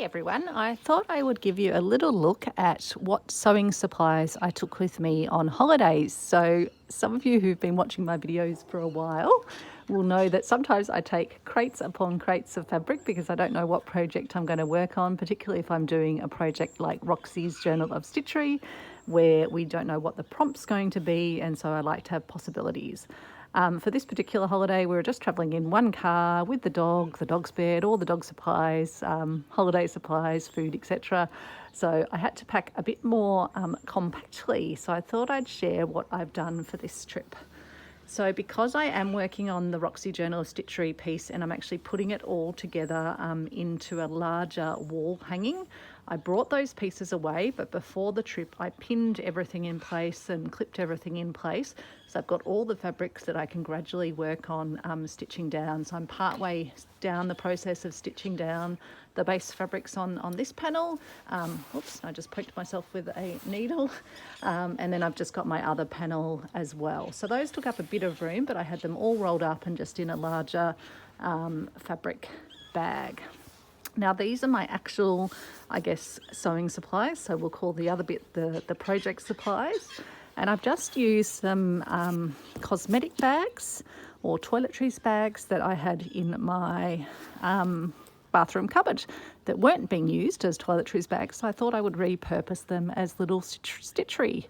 Hey everyone, I thought I would give you a little look at what sewing supplies I took with me on holidays. So some of you who've been watching my videos for a while will know that sometimes I take crates upon crates of fabric because I don't know what project I'm going to work on, particularly if I'm doing a project like Roxy's Journal of Stitchery, where we don't know what the prompt's going to be, and so I like to have possibilities. For this particular holiday, we were just travelling in one car with the dog's bed, all the dog supplies, holiday supplies, food, etc. So I had to pack a bit more compactly. So I thought I'd share what I've done for this trip. So because I am working on the Roxy Journal of Stitchery piece and I'm actually putting it all together into a larger wall hanging, I brought those pieces away, but before the trip I pinned everything in place and clipped everything in place. So I've got all the fabrics that I can gradually work on stitching down. So I'm partway down the process of stitching down the base fabrics on this panel. Oops, I just poked myself with a needle. And then I've just got my other panel as well. So those took up a bit of room, but I had them all rolled up and just in a larger fabric bag. Now these are my actual, I guess, sewing supplies. So we'll call the other bit the project supplies. And I've just used some cosmetic bags or toiletries bags that I had in my bathroom cupboard that weren't being used as toiletries bags. So I thought I would repurpose them as little stitchery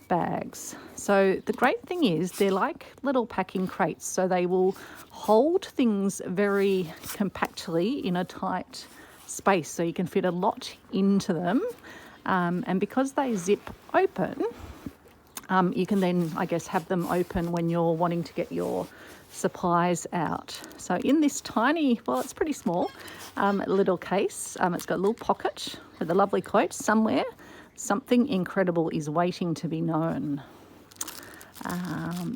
bags. So the great thing is they're like little packing crates. So they will hold things very compactly in a tight space. So you can fit a lot into them. And because they zip open, you can then, I guess, have them open when you're wanting to get your supplies out. So in this tiny, well, it's pretty small, little case, it's got a little pocket with a lovely quote, "Somewhere, something incredible is waiting to be known."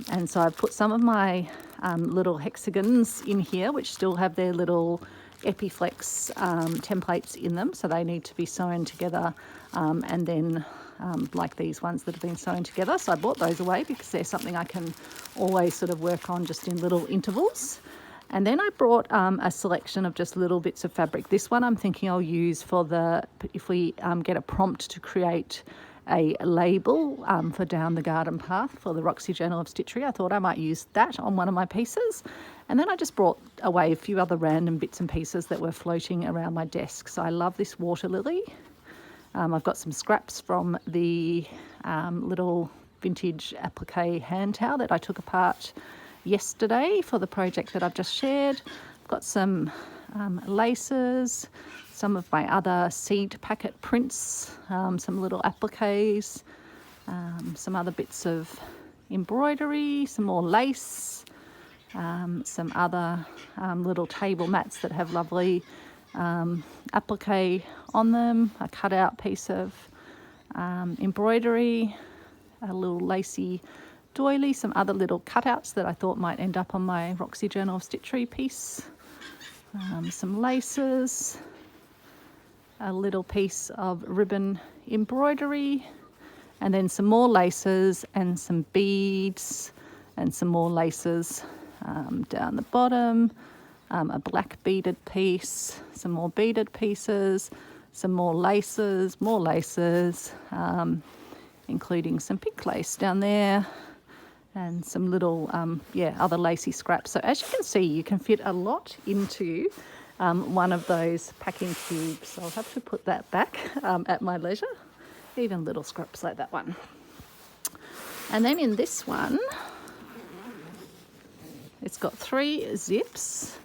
And so I've put some of my little hexagons in here, which still have their little Epiflex templates in them. So they need to be sewn together and then like these ones that have been sewn together. So I bought those away because they're something I can always sort of work on just in little intervals. And then I brought a selection of just little bits of fabric. This one I'm thinking I'll use for if we get a prompt to create a label for Down the Garden Path for the Roxy Journal of Stitchery. I thought I might use that on one of my pieces. And then I just brought away a few other random bits and pieces that were floating around my desk. So I love this water lily. I've got some scraps from the little vintage applique hand towel that I took apart yesterday for the project that I've just shared. I've got some laces, some of my other seed packet prints, some little appliques, some other bits of embroidery, some more lace, some other little table mats that have lovely applique on them, a cut out piece of embroidery, a little lacy doily, some other little cutouts that I thought might end up on my Roxy Journal of Stitchery piece, some laces, a little piece of ribbon embroidery, and then some more laces and some beads and some more laces down the bottom, a black beaded piece, some more beaded pieces, some more laces, including some pink lace down there, and some little, other lacy scraps. So as you can see, you can fit a lot into one of those packing cubes. So I'll have to put that back at my leisure, even little scraps like that one. And then in this one, it's got 3 zips,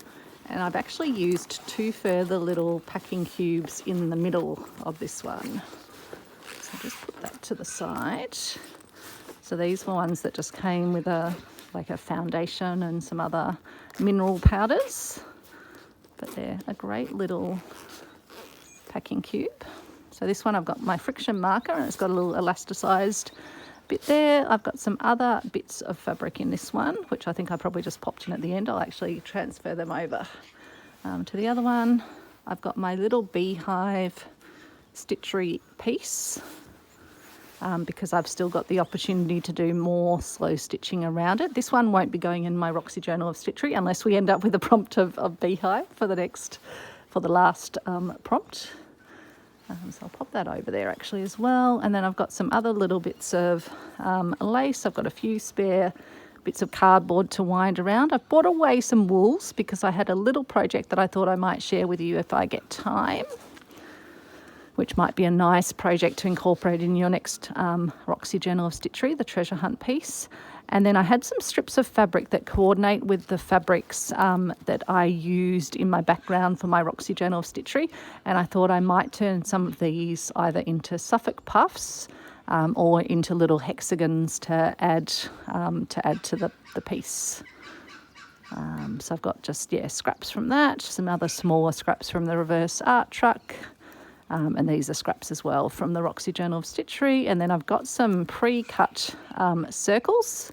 and I've actually used 2 further little packing cubes in the middle of this one. So just put that to the side. So these were ones that just came with a foundation and some other mineral powders, but they're a great little packing cube. So this one I've got my friction marker and it's got a little elasticized bit there. I've got some other bits of fabric in this one, which I think I probably just popped in at the end. I'll actually transfer them over to the other one. I've got my little beehive stitchery piece because I've still got the opportunity to do more slow stitching around it. This one won't be going in my Roxy Journal of Stitchery unless we end up with a prompt of beehive for the last prompt. So I'll pop that over there actually as well. And then I've got some other little bits of lace. I've got a few spare bits of cardboard to wind around. I've brought away some wools because I had a little project that I thought I might share with you if I get time, which might be a nice project to incorporate in your next Roxy Journal of Stitchery, the treasure hunt piece. And then I had some strips of fabric that coordinate with the fabrics that I used in my background for my Roxy Journal of Stitchery. And I thought I might turn some of these either into Suffolk puffs or into little hexagons to add to the piece. So I've got just, scraps from that, some other smaller scraps from the reverse art truck. And these are scraps as well from the Roxy Journal of Stitchery. And then I've got some pre-cut circles,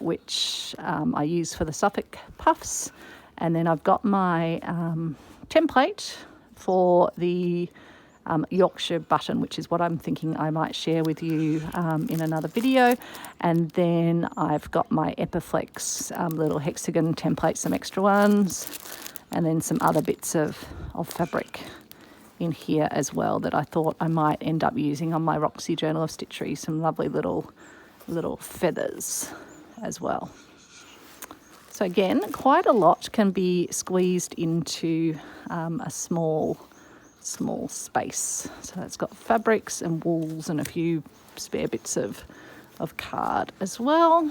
which I use for the Suffolk puffs. And then I've got my template for the Yorkshire button, which is what I'm thinking I might share with you in another video. And then I've got my Epiflex little hexagon template, some extra ones, and then some other bits of fabric in here as well that I thought I might end up using on my Roxy Journal of Stitchery, some lovely little feathers as well. So again, quite a lot can be squeezed into a small space. So it's got fabrics and wools and a few spare bits of card as well.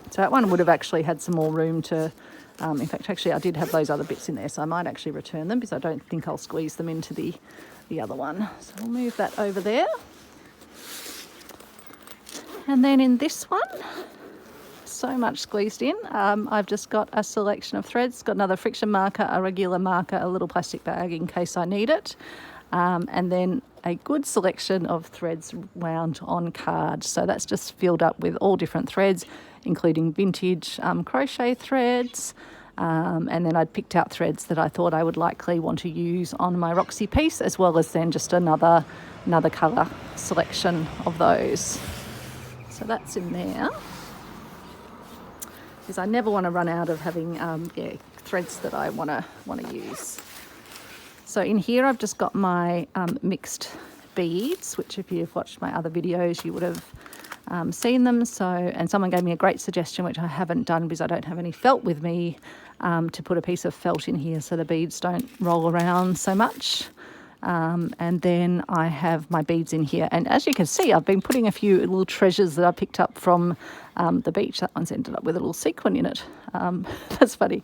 So that one would have actually had some more room to, in fact, actually I did have those other bits in there, so I might actually return them because I don't think I'll squeeze them into the other one. So we'll move that over there. And then in this one, so much squeezed in. I've just got a selection of threads, got another friction marker, a regular marker, a little plastic bag in case I need it, and then a good selection of threads wound on card. So that's just filled up with all different threads, including vintage crochet threads, and then I'd picked out threads that I thought I would likely want to use on my Roxy piece, as well as then just another colour selection of those. So that's in there, because I never want to run out of having threads that I want to use. So in here I've just got my mixed beads, which if you've watched my other videos you would have seen them. So, and someone gave me a great suggestion, which I haven't done because I don't have any felt with me, to put a piece of felt in here so the beads don't roll around so much. And then I have my beads in here, and as you can see I've been putting a few little treasures that I picked up from the beach. That one's ended up with a little sequin in it. That's funny.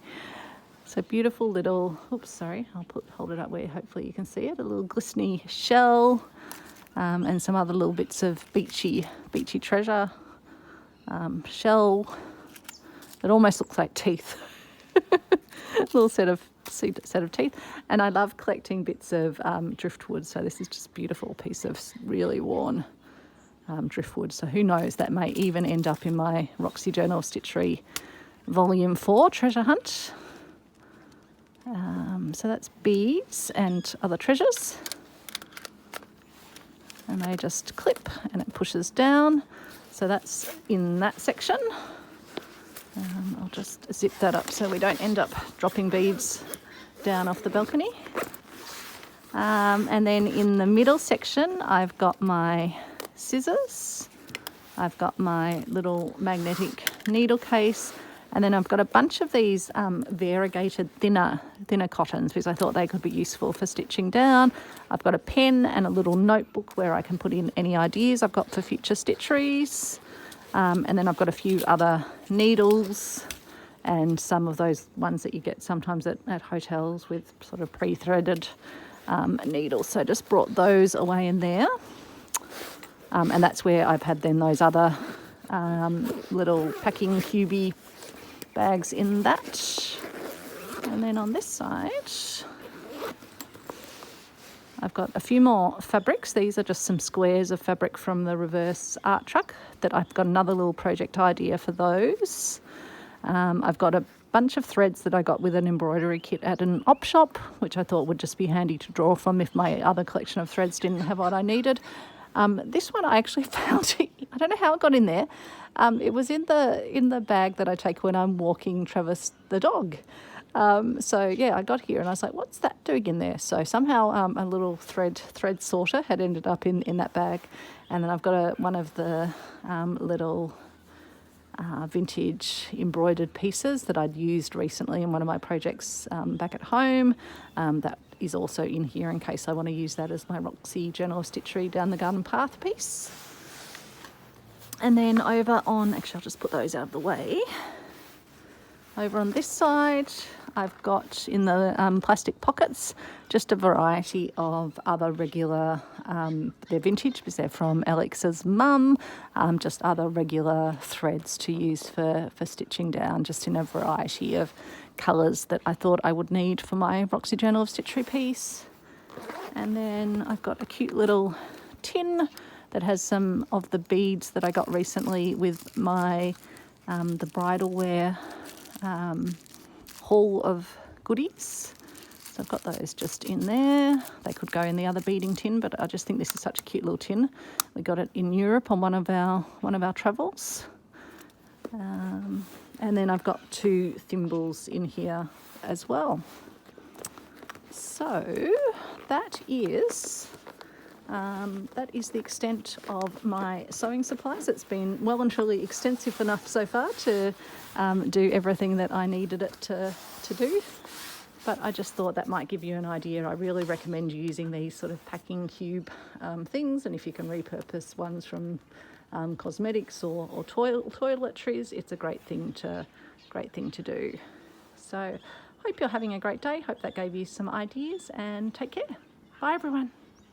So beautiful little, oops, sorry, I'll hold it up where hopefully you can see it, a little glistening shell, and some other little bits of beachy treasure, shell that almost looks like teeth. Little set of teeth. And I love collecting bits of driftwood, so this is just a beautiful piece of really worn driftwood. So who knows, that may even end up in my Roxy Journal of Stitchery Volume 4 Treasure Hunt. So that's beads and other treasures, and they just clip and it pushes down. So that's in that section. I'll just zip that up so we don't end up dropping beads down off the balcony. And then in the middle section I've got my scissors, I've got my little magnetic needle case, and then I've got a bunch of these variegated thinner cottons because I thought they could be useful for stitching down. I've got a pen and a little notebook where I can put in any ideas I've got for future stitcheries. And then I've got a few other needles and some of those ones that you get sometimes at hotels with sort of pre-threaded needles. So just brought those away in there. And that's where I've had then those other little packing cubey bags in that. And then on this side I've got a few more fabrics. These are just some squares of fabric from the reverse art truck that I've got another little project idea for those. I've got a bunch of threads that I got with an embroidery kit at an op shop, which I thought would just be handy to draw from if my other collection of threads didn't have what I needed. This one I actually found, I don't know how it got in there. It was in the bag that I take when I'm walking Travis the dog. So yeah, I got here and I was like, what's that doing in there? So somehow a little thread sorter had ended up in that bag. And then I've got one of the little vintage embroidered pieces that I'd used recently in one of my projects back at home. That is also in here in case I want to use that as my Roxy Journal of Stitchery down the garden path piece. And then over on, actually I'll just put those out of the way. Over on this side, I've got in the plastic pockets just a variety of other regular, they're vintage because they're from Alex's mum, just other regular threads to use for stitching down, just in a variety of colours that I thought I would need for my Roxy Journal of Stitchery piece. And then I've got a cute little tin that has some of the beads that I got recently with my the bridal wear haul of goodies. So I've got those just in there. They could go in the other beading tin, but I just think this is such a cute little tin. We got it in Europe on one of our travels. And then I've got 2 thimbles in here as well. So that is the extent of my sewing supplies. It's been well and truly extensive enough so far to do everything that I needed it to do. But I just thought that might give you an idea. I really recommend using these sort of packing cube things, and if you can repurpose ones from cosmetics or toiletries, it's a great thing to do. So hope you're having a great day. Hope that gave you some ideas, and take care. Bye everyone.